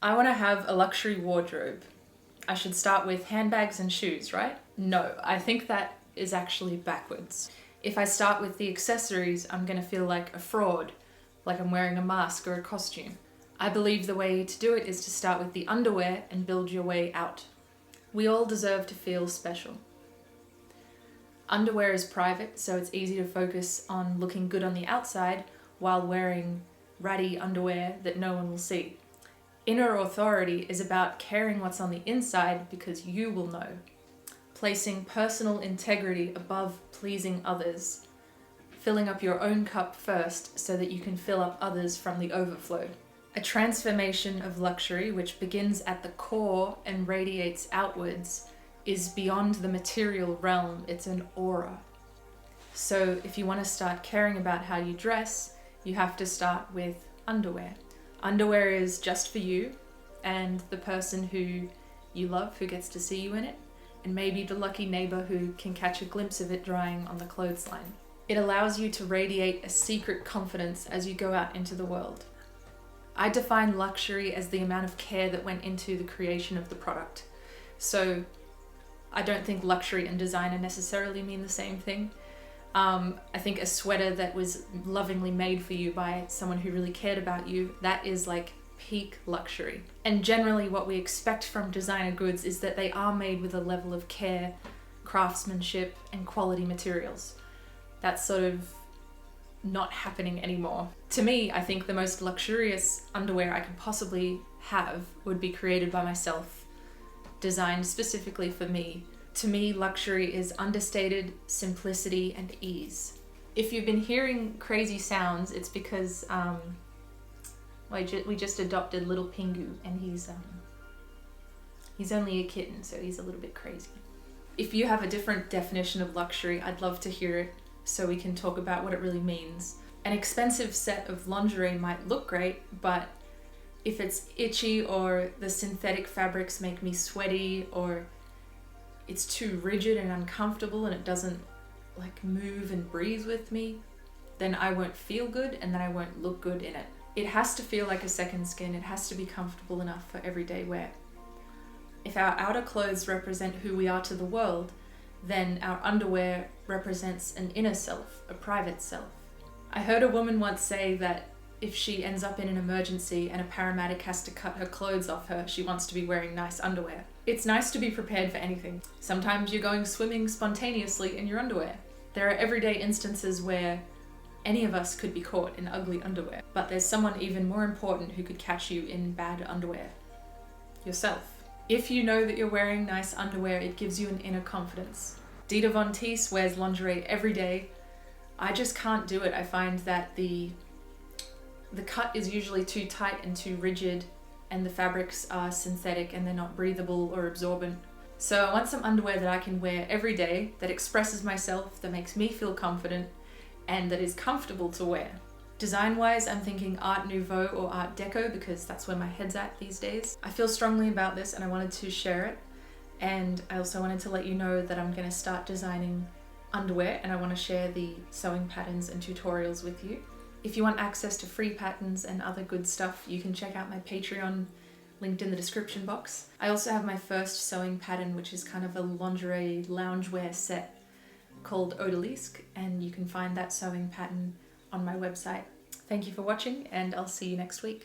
I want to have a luxury wardrobe. I should start with handbags and shoes, right? No, I think that is actually backwards. If I start with the accessories, I'm gonna feel like a fraud, like I'm wearing a mask or a costume. I believe the way to do it is to start with the underwear and build your way out. We all deserve to feel special. Underwear is private, so it's easy to focus on looking good on the outside while wearing ratty underwear that no one will see. Inner authority is about caring what's on the inside because you will know. Placing personal integrity above pleasing others. Filling up your own cup first so that you can fill up others from the overflow. A transformation of luxury, which begins at the core and radiates outwards, is beyond the material realm. It's an aura. So if you want to start caring about how you dress, you have to start with underwear. Underwear is just for you and the person who you love who gets to see you in it, and maybe the lucky neighbor who can catch a glimpse of it drying on the clothesline. It allows you to radiate a secret confidence as you go out into the world. I define luxury as the amount of care that went into the creation of the product. So I don't think luxury and designer necessarily mean the same thing. I think a sweater that was lovingly made for you by someone who really cared about you, that is like peak luxury. And generally what we expect from designer goods is that they are made with a level of care, craftsmanship, and quality materials. That's sort of not happening anymore. To me, I think the most luxurious underwear I could possibly have would be created by myself, designed specifically for me. To me, luxury is understated simplicity and ease. If you've been hearing crazy sounds, it's because we just adopted little Pingu, and he's only a kitten, so he's a little bit crazy. If you have a different definition of luxury, I'd love to hear it so we can talk about what it really means. An expensive set of lingerie might look great, but if it's itchy or the synthetic fabrics make me sweaty or it's too rigid and uncomfortable and it doesn't like move and breathe with me, then I won't feel good and then I won't look good in it. It has to feel like a second skin. It has to be comfortable enough for everyday wear. If our outer clothes represent who we are to the world, then our underwear represents an inner self, a private self. I heard a woman once say that if she ends up in an emergency and a paramedic has to cut her clothes off her, she wants to be wearing nice underwear. It's nice to be prepared for anything. Sometimes you're going swimming spontaneously in your underwear. There are everyday instances where any of us could be caught in ugly underwear, but there's someone even more important who could catch you in bad underwear. Yourself. If you know that you're wearing nice underwear, it gives you an inner confidence. Dita Von Teese wears lingerie every day. I just can't do it. I find that the cut is usually too tight and too rigid, and the fabrics are synthetic and they're not breathable or absorbent. So I want some underwear that I can wear every day, that expresses myself, that makes me feel confident, and that is comfortable to wear. Design-wise, I'm thinking Art Nouveau or Art Deco because that's where my head's at these days. I feel strongly about this and I wanted to share it. And I also wanted to let you know that I'm going to start designing underwear and I want to share the sewing patterns and tutorials with you. If you want access to free patterns and other good stuff, you can check out my Patreon linked in the description box. I also have my first sewing pattern, which is kind of a lingerie loungewear set called Odalisque, and you can find that sewing pattern on my website. Thank you for watching, and I'll see you next week.